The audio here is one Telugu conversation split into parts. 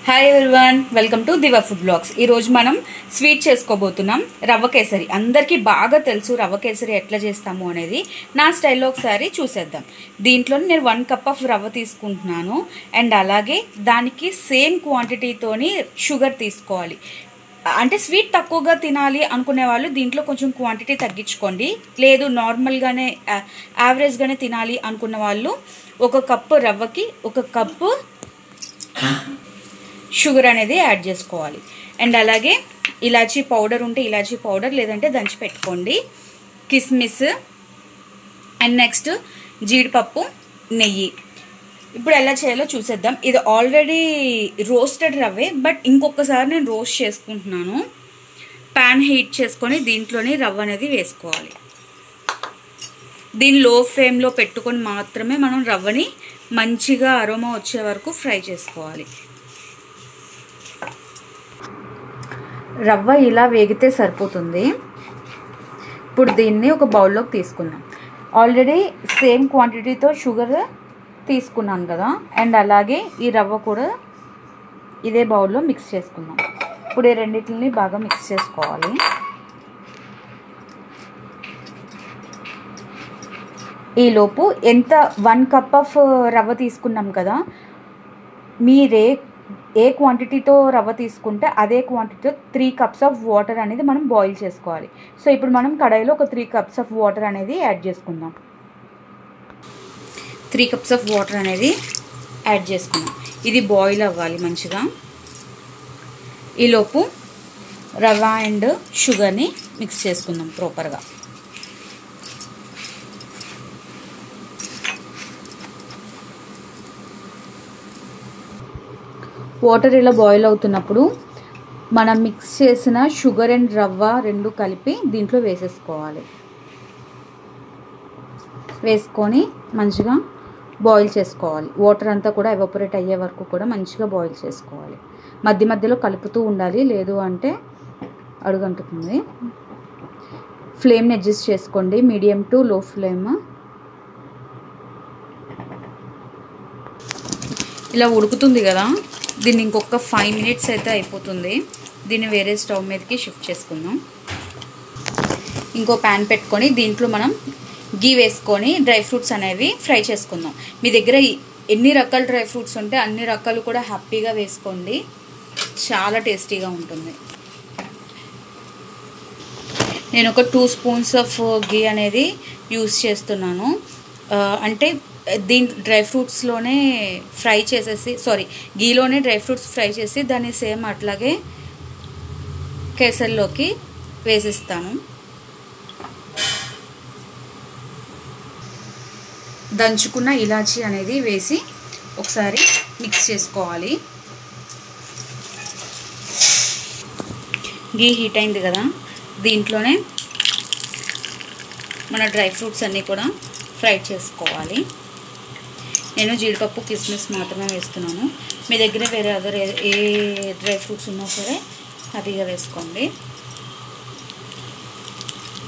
Hi everyone, welcome to Diva food blogs. ఈరోజు మనం స్వీట్ చేసుకోబోతున్నాం. రవ్వ కేసరి అందరికీ బాగా తెలుసు. రవ్వ కేసరి ఎట్లా చేస్తాము అనేది నా స్టైల్లో ఒకసారి చూసేద్దాం. దీంట్లో నేను 1 కప్ ఆఫ్ రవ్వ తీసుకుంటున్నాను. అండ్ అలాగే దానికి సేమ్ క్వాంటిటీతోని షుగర్ తీసుకోవాలి. అంటే స్వీట్ తక్కువగా తినాలి అనుకునే వాళ్ళు దీంట్లో కొంచెం క్వాంటిటీ తగ్గించుకోండి. లేదు నార్మల్గానే యావరేజ్గానే తినాలి అనుకున్న వాళ్ళు 1 కప్పు రవ్వకి 1 కప్పు షుగర్ అనేది యాడ్ చేసుకోవాలి. అండ్ అలాగే ఇలాచీ పౌడర్ ఉంటే ఇలాచీ పౌడర్, లేదంటే దంచి పెట్టుకోండి. కిస్మిస్ అండ్ నెక్స్ట్ జీడిపప్పు, నెయ్యి. ఇప్పుడు ఎలా చేయాలో చూసేద్దాం. ఇది ఆల్రెడీ రోస్టెడ్ రవ్వే, బట్ ఇంకొకసారి నేను రోస్ట్ చేసుకుంటున్నాను. ప్యాన్ హీట్ చేసుకొని దీంట్లోనే రవ్వ అనేది వేసుకోవాలి. దీన్ని లో ఫ్లేమ్లో పెట్టుకొని మాత్రమే మనం రవ్వని మంచిగా అరోమా వచ్చే వరకు ఫ్రై చేసుకోవాలి. రవ్వ ఇలా వేగితే సరిపోతుంది. ఇప్పుడు దీన్ని ఒక బౌల్లోకి తీసుకుందాం. ఆల్రెడీ సేమ్ క్వాంటిటీతో షుగర్ తీసుకున్నాను కదా, అండ్ అలాగే ఈ రవ్వ కూడా ఇదే బౌల్లో మిక్స్ చేసుకుందాం. ఇప్పుడు ఈ రెండింటిని బాగా మిక్స్ చేసుకోవాలి. ఈలోపు 1 కప్ ఆఫ్ రవ్వ తీసుకున్నాం కదా, మీరే ఏ క్వాంటిటీతో రవ్వ తీసుకుంటే అదే క్వాంటిటీతో 3 కప్స్ ఆఫ్ వాటర్ అనేది మనం బాయిల్ చేసుకోవాలి. సో ఇప్పుడు మనం కడాయిలో ఒక 3 కప్స్ ఆఫ్ వాటర్ అనేది యాడ్ చేసుకుందాం. 3 కప్స్ ఆఫ్ వాటర్ అనేది యాడ్ చేసుకుందాం. ఇది బాయిల్ అవ్వాలి మంచిగా. ఈలోపు రవ్వ అండ్ షుగర్ని మిక్స్ చేసుకుందాం ప్రాపర్గా. వాటర్ ఇలా బాయిల్ అవుతున్నప్పుడు మనం మిక్స్ చేసిన షుగర్ అండ్ రవ్వ రెండు కలిపి దీంట్లో వేసేసుకోవాలి. వేసుకొని మంచిగా బాయిల్ చేసుకోవాలి. వాటర్ అంతా కూడా ఎవాపరేట్ అయ్యే వరకు కూడా మంచిగా బాయిల్ చేసుకోవాలి. మధ్య మధ్యలో కలుపుతూ ఉండాలి, లేదు అంటే అడుగంటుతుంది. ఫ్లేమ్ని అడ్జస్ట్ చేసుకోండి, మీడియం టు లో ఫ్లేమ్. ఇలా ఉడుకుతుంది కదా, దీన్ని ఇంకొక 5 మినిట్స్ అయితే అయిపోతుంది. దీన్ని వేరే స్టవ్ మీదకి షిఫ్ట్ చేసుకుందాం. ఇంకో ప్యాన్ పెట్టుకొని దీంట్లో మనం గీ వేసుకొని డ్రై ఫ్రూట్స్ అనేవి ఫ్రై చేసుకుందాం. మీ దగ్గర ఎన్ని రకాల డ్రై ఫ్రూట్స్ ఉంటే అన్ని రకాలు కూడా హ్యాపీగా వేసుకోండి, చాలా టేస్టీగా ఉంటుంది. నేను ఒక 2 స్పూన్స్ ఆఫ్ గీ అనేది యూస్ చేస్తున్నాను. అంటే డ్రై ఫ్రూట్స్లోనే ఫ్రై చేసేసి, గీలోనే డ్రై ఫ్రూట్స్ ఫ్రై చేసి దాన్ని సేమ్ అట్లాగే కేసరిలోకి వేసిస్తాను. దంచుకున్న ఇలాచీ అనేది వేసి ఒకసారి మిక్స్ చేసుకోవాలి. గీ హీట్ అయింది కదా, దీంట్లోనే మన డ్రై ఫ్రూట్స్ అన్నీ కూడా ఫ్రై చేసుకోవాలి. నేను జీడిపప్పు, కిస్మిస్ మాత్రమే వేస్తున్నాను. మీ దగ్గర వేరే ఏ డ్రై ఫ్రూట్స్ ఉన్నా సరే హ్యాపీగా వేసుకోండి.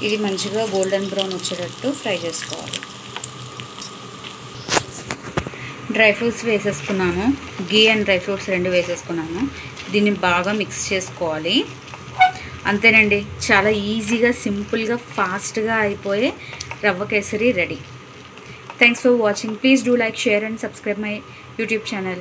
ఇది మంచిగా గోల్డెన్ బ్రౌన్ వచ్చేటట్టు ఫ్రై చేసుకోవాలి. డ్రై ఫ్రూట్స్ వేసేసుకున్నాను, గీ అండ్ డ్రై ఫ్రూట్స్ రెండు వేసేసుకున్నాను. దీన్ని బాగా మిక్స్ చేసుకోవాలి. అంతేనండి, చాలా ఈజీగా, సింపుల్గా, ఫాస్ట్గా అయిపోయే రవ్వ kesari ready. Thanks for watching. Please do like, share and subscribe my YouTube channel.